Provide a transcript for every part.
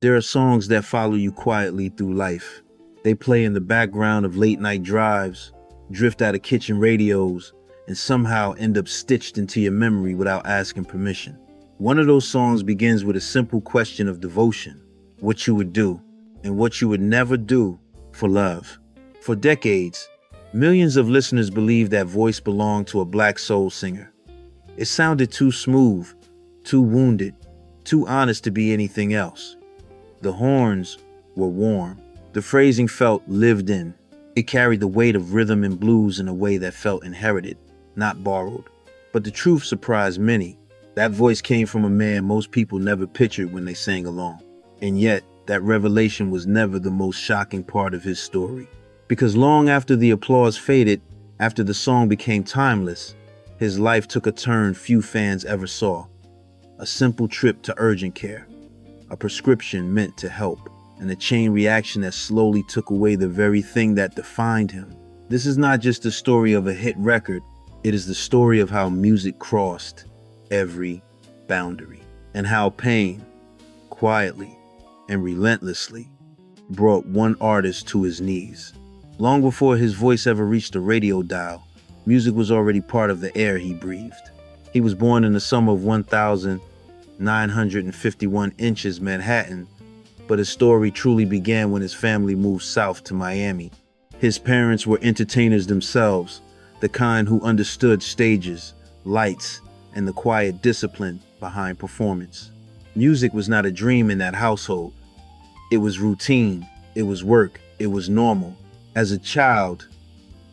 There are songs that follow you quietly through life. They play in the background of late night drives, drift out of kitchen radios, and somehow end up stitched into your memory without asking permission. One of those songs begins with a simple question of devotion, what you would do, and what you would never do for love. For decades, millions of listeners believed that voice belonged to a black soul singer. It sounded too smooth, too wounded, too honest to be anything else. The horns were warm. The phrasing felt lived in. It carried the weight of rhythm and blues in a way that felt inherited, not borrowed. But the truth surprised many. That voice came from a man most people never pictured when they sang along. And yet, that revelation was never the most shocking part of his story. Because long after the applause faded, after the song became timeless, his life took a turn few fans ever saw. A simple trip to urgent care, a prescription meant to help, and a chain reaction that slowly took away the very thing that defined him. This is not just the story of a hit record, it is the story of how music crossed every boundary, and how pain, quietly and relentlessly, brought one artist to his knees. Long before his voice ever reached the radio dial, music was already part of the air he breathed. He was born in the summer of 1951 inches Manhattan, but his story truly began when his family moved south to Miami. His parents were entertainers themselves, the kind who understood stages, lights, and the quiet discipline behind performance. Music was not a dream in that household. It was routine, it was work, it was normal. As a child,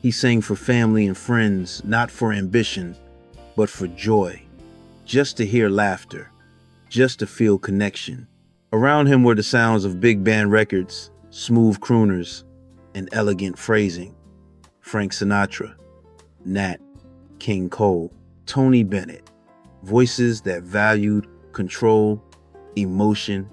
he sang for family and friends, not for ambition, but for joy. Just to hear laughter, just to feel connection. Around him were the sounds of big band records, smooth crooners, and elegant phrasing. Frank Sinatra, Nat King Cole, Tony Bennett. Voices that valued control, emotion,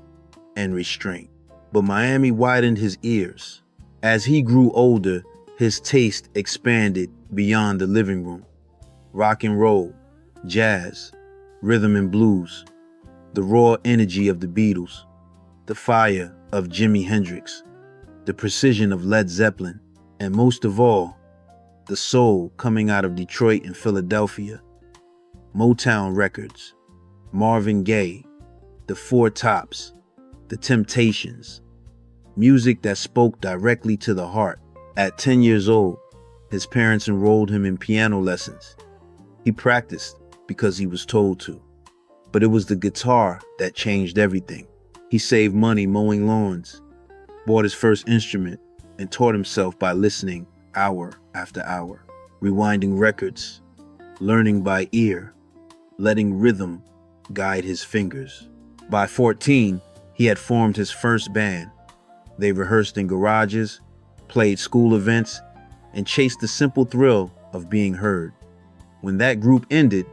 and restraint. But Miami widened his ears. As he grew older, his taste expanded beyond the living room. Rock and roll, jazz, rhythm and blues, the raw energy of the Beatles, the fire of Jimi Hendrix, the precision of Led Zeppelin, and most of all, the soul coming out of Detroit and Philadelphia. Motown Records, Marvin Gaye, the Four Tops, the Temptations, music that spoke directly to the heart. At 10 years old, his parents enrolled him in piano lessons. He practiced because he was told to. But it was the guitar that changed everything. He saved money mowing lawns, bought his first instrument, and taught himself by listening hour after hour, rewinding records, learning by ear, letting rhythm guide his fingers. By 14, he had formed his first band. They rehearsed in garages, played school events, and chased the simple thrill of being heard. When that group ended,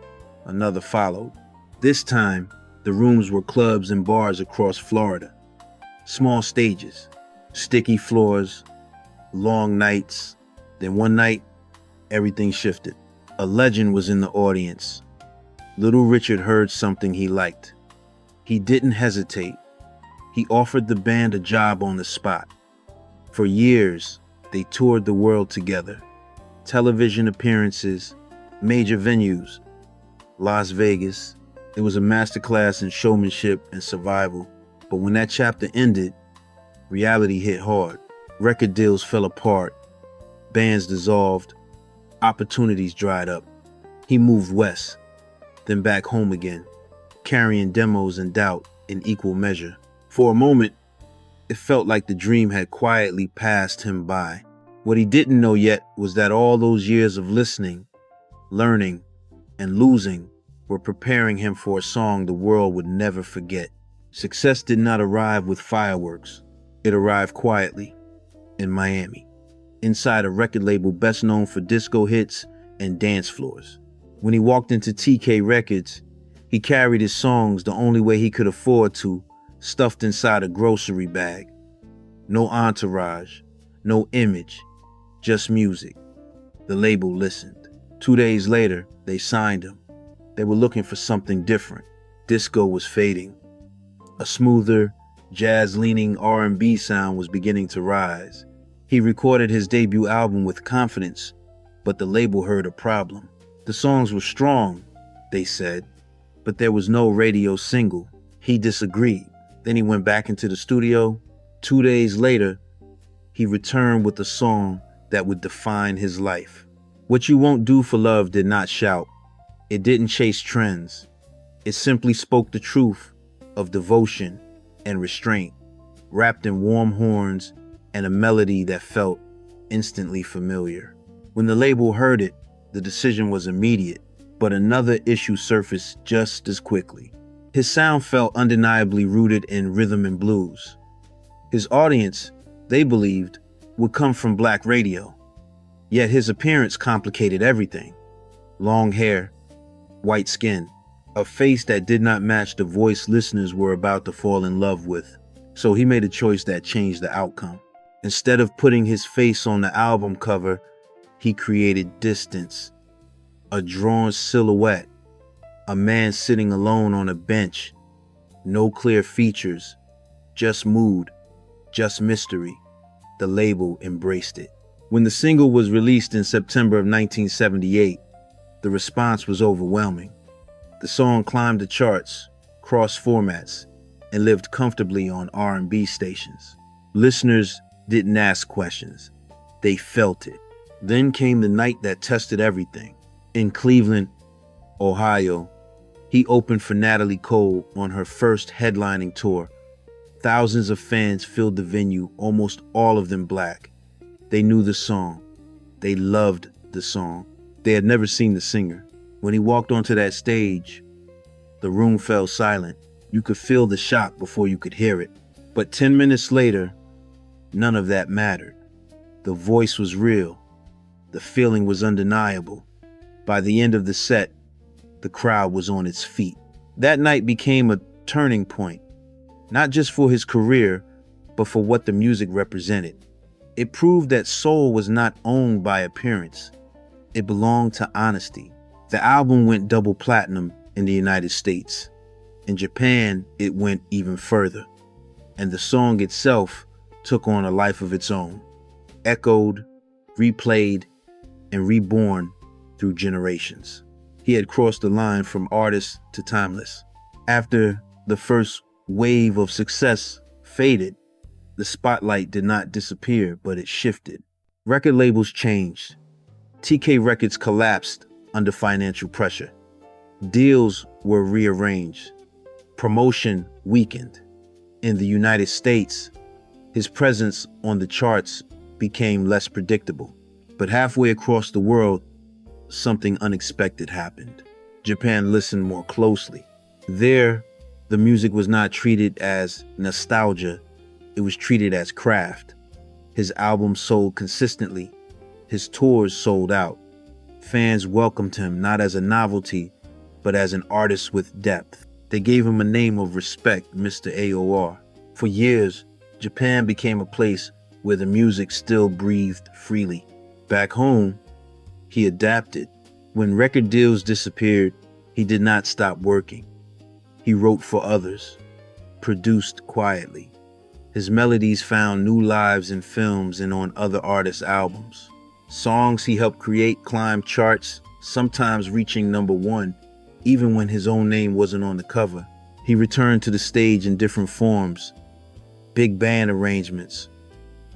another followed. This time, the rooms were clubs and bars across Florida. Small stages, sticky floors, long nights. Then one night, everything shifted. A legend was in the audience. Little Richard heard something he liked. He didn't hesitate. He offered the band a job on the spot. For years, they toured the world together. Television appearances, major venues, Las Vegas. It was a masterclass in showmanship and survival. But when that chapter ended, reality hit hard. Record deals fell apart. Bands dissolved. Opportunities dried up. He moved west, then back home again, carrying demos and doubt in equal measure. For a moment, it felt like the dream had quietly passed him by. What he didn't know yet was that all those years of listening, learning, and losing were preparing him for a song the world would never forget. Success did not arrive with fireworks. It arrived quietly in Miami, inside a record label best known for disco hits and dance floors. When he walked into TK Records, he carried his songs the only way he could afford to, stuffed inside a grocery bag. No entourage, no image, just music. The label listened. 2 days later, they signed him. They were looking for something different. Disco was fading. A smoother, Jazz-leaning R&B sound was beginning to rise. He recorded his debut album with confidence, but the label heard a problem. The songs were strong, they said, but there was no radio single. He disagreed. Then he went back into the studio. 2 days later, he returned with a song that would define his life. What You Won't Do for Love did not shout. It didn't chase trends. It simply spoke the truth of devotion and restraint, wrapped in warm horns and a melody that felt instantly familiar. When the label heard it, the decision was immediate, but another issue surfaced just as quickly. His sound felt undeniably rooted in rhythm and blues. His audience, they believed, would come from black radio. Yet his appearance complicated everything. Long hair, white skin, a face that did not match the voice listeners were about to fall in love with. So he made a choice that changed the outcome. Instead of putting his face on the album cover, he created distance, a drawn silhouette, a man sitting alone on a bench, no clear features, just mood, just mystery. The label embraced it. When the single was released in September of 1978, the response was overwhelming. The song climbed the charts, crossed formats, and lived comfortably on R&B stations. Listeners didn't ask questions. They felt it. Then came the night that tested everything. In Cleveland, Ohio, he opened for Natalie Cole on her first headlining tour. Thousands of fans filled the venue, almost all of them black. They knew the song. They loved the song. They had never seen the singer. When he walked onto that stage, the room fell silent. You could feel the shock before you could hear it. But 10 minutes later, none of that mattered. The voice was real. The feeling was undeniable. By the end of the set, the crowd was on its feet. That night became a turning point, not just for his career, but for what the music represented. It proved that soul was not owned by appearance. It belonged to honesty. The album went double platinum in the United States. In Japan, it went even further. And the song itself took on a life of its own, echoed, replayed, and reborn through generations. He had crossed the line from artist to timeless. After the first wave of success faded, the spotlight did not disappear, but it shifted. Record labels changed. TK Records collapsed under financial pressure. Deals were rearranged. Promotion weakened. In the United States, his presence on the charts became less predictable. But halfway across the world, something unexpected happened. Japan listened more closely. There, the music was not treated as nostalgia, it was treated as craft. His albums sold consistently. His tours sold out. Fans welcomed him not as a novelty, but as an artist with depth. They gave him a name of respect, Mr. AOR. For years, Japan became a place where the music still breathed freely. Back home, he adapted. When record deals disappeared, he did not stop working. He wrote for others, produced quietly. His melodies found new lives in films and on other artists' albums. Songs he helped create climbed charts, sometimes reaching #1, even when his own name wasn't on the cover. He returned to the stage in different forms: big band arrangements,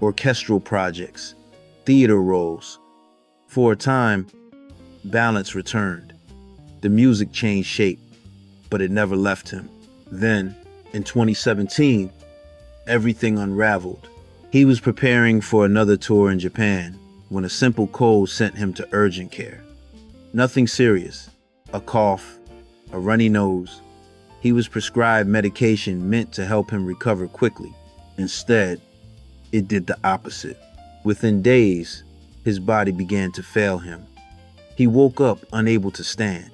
orchestral projects, theater roles. For a time, balance returned. The music changed shape, but it never left him. Then, in 2017, everything unraveled. He was preparing for another tour in Japan when a simple cold sent him to urgent care. Nothing serious, a cough, a runny nose. He was prescribed medication meant to help him recover quickly. Instead, it did the opposite. Within days, his body began to fail him. He woke up unable to stand.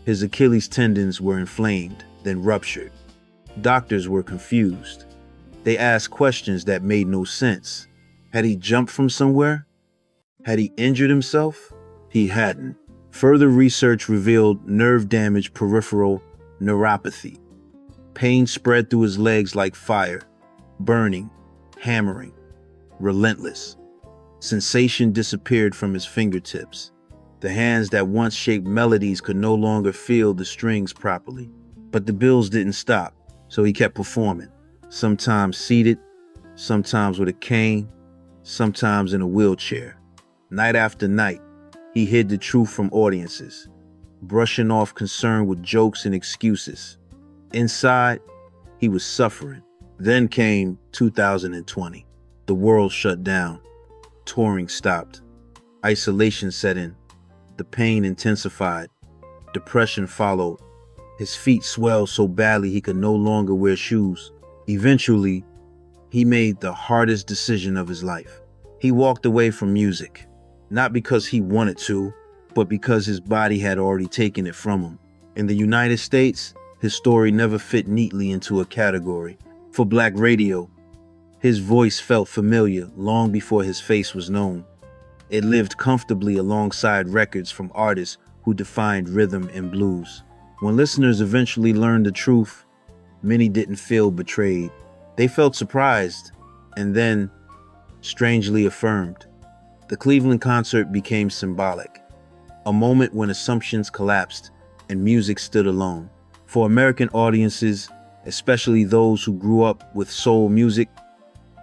His Achilles tendons were inflamed, then ruptured. Doctors were confused. They asked questions that made no sense. Had he jumped from somewhere? Had he injured himself? He hadn't. Further research revealed nerve-damaged peripheral neuropathy. Pain spread through his legs like fire. burning, hammering, relentless. Sensation disappeared from his fingertips. The hands that once shaped melodies could no longer feel the strings properly. But the bills didn't stop, so he kept performing, sometimes seated, sometimes with a cane, sometimes in a wheelchair. Night after night, he hid the truth from audiences, brushing off concern with jokes and excuses. Inside, he was suffering. Then came 2020. The world shut down. Touring stopped. Isolation set in. The pain intensified. Depression followed. His feet swelled so badly he could no longer wear shoes. Eventually, he made the hardest decision of his life. He walked away from music, not because he wanted to, but because his body had already taken it from him. In the United States, his story never fit neatly into a category. For Black radio, his voice felt familiar long before his face was known. It lived comfortably alongside records from artists who defined rhythm and blues. When listeners eventually learned the truth, many didn't feel betrayed. They felt surprised and then strangely affirmed. The Cleveland concert became symbolic, a moment when assumptions collapsed and music stood alone. For American audiences, especially those who grew up with soul music,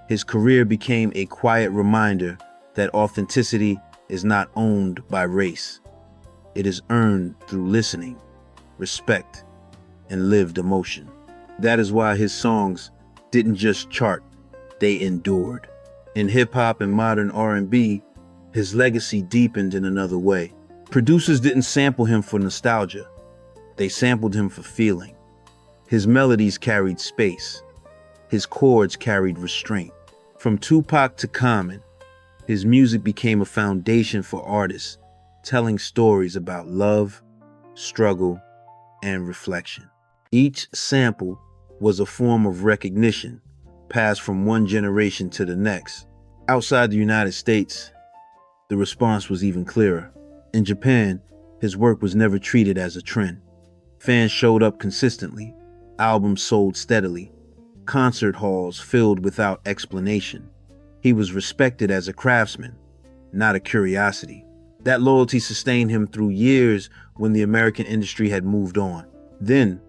his career became a quiet reminder that authenticity is not owned by race. It is earned through listening, respect, and lived emotion. That is why his songs didn't just chart, they endured. In hip-hop and modern R&B, his legacy deepened in another way. Producers didn't sample him for nostalgia. They sampled him for feeling. His melodies carried space. His chords carried restraint. From Tupac to Common, his music became a foundation for artists, telling stories about love, struggle, and reflection. Each sample was a form of recognition, passed from one generation to the next. Outside the United States, the response was even clearer. In Japan, his work was never treated as a trend. Fans showed up consistently, albums sold steadily, concert halls filled without explanation. He was respected as a craftsman, not a curiosity. That loyalty sustained him through years when the American industry had moved on. Then,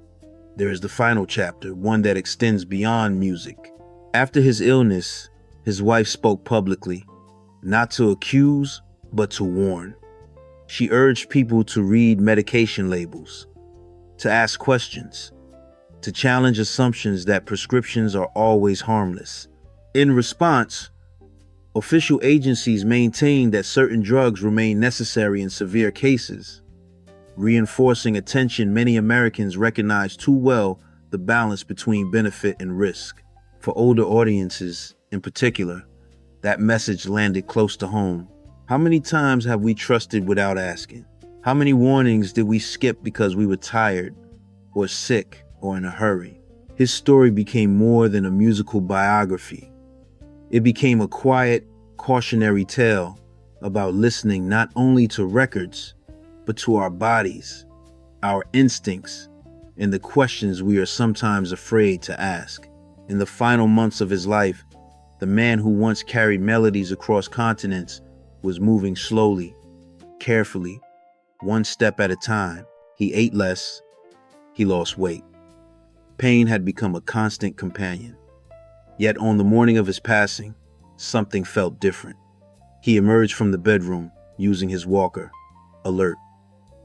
there is the final chapter, one that extends beyond music. After his illness, his wife spoke publicly, not to accuse, but to warn. She urged people to read medication labels, to ask questions, to challenge assumptions that prescriptions are always harmless. In response, official agencies maintained that certain drugs remain necessary in severe cases, reinforcing a tension many Americans recognize too well: the balance between benefit and risk. For older audiences, in particular, that message landed close to home. How many times have we trusted without asking? How many warnings did we skip because we were tired, or sick, or in a hurry? His story became more than a musical biography. It became a quiet, cautionary tale about listening not only to records, but to our bodies, our instincts, and the questions we are sometimes afraid to ask. In the final months of his life, the man who once carried melodies across continents was moving slowly, carefully, one step at a time. He ate less. He lost weight. Pain had become a constant companion. Yet on the morning of his passing, something felt different. He emerged from the bedroom using his walker, alert,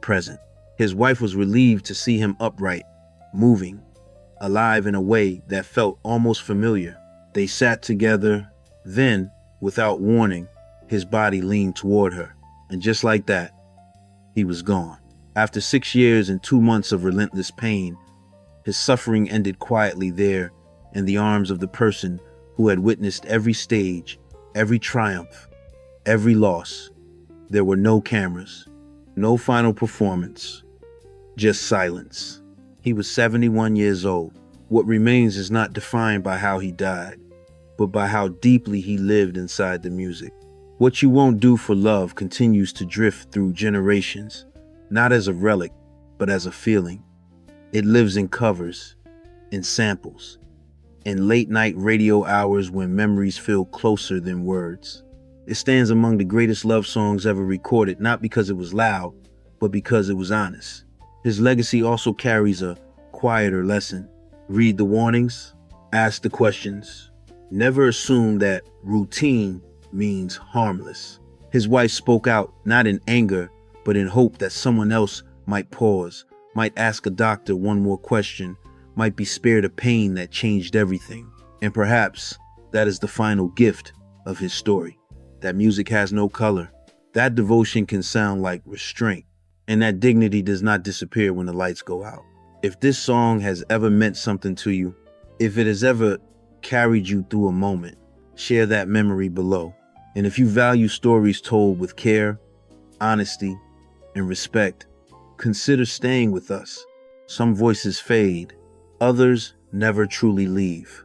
present. His wife was relieved to see him upright, moving, alive in a way that felt almost familiar. They sat together. Then, without warning, his body leaned toward her, and just like that, he was gone. After 6 years and 2 months of relentless pain, his suffering ended quietly there in the arms of the person who had witnessed every stage, every triumph, every loss. There were no cameras, no final performance, just silence. He was 71 years old. What remains is not defined by how he died, but by how deeply he lived inside the music. What You Won't Do for Love continues to drift through generations, not as a relic, but as a feeling. It lives in covers, in samples, in late night radio hours when memories feel closer than words. It stands among the greatest love songs ever recorded, not because it was loud, but because it was honest. His legacy also carries a quieter lesson. Read the warnings, ask the questions. Never assume that routine means harmless. His wife spoke out not in anger, but in hope that someone else might pause, might ask a doctor one more question, might be spared a pain that changed everything. And perhaps that is the final gift of his story. That music has no color. That devotion can sound like restraint. And that dignity does not disappear when the lights go out. If this song has ever meant something to you, if it has ever carried you through a moment, share that memory below. And if you value stories told with care, honesty, and respect, consider staying with us. Some voices fade, others never truly leave.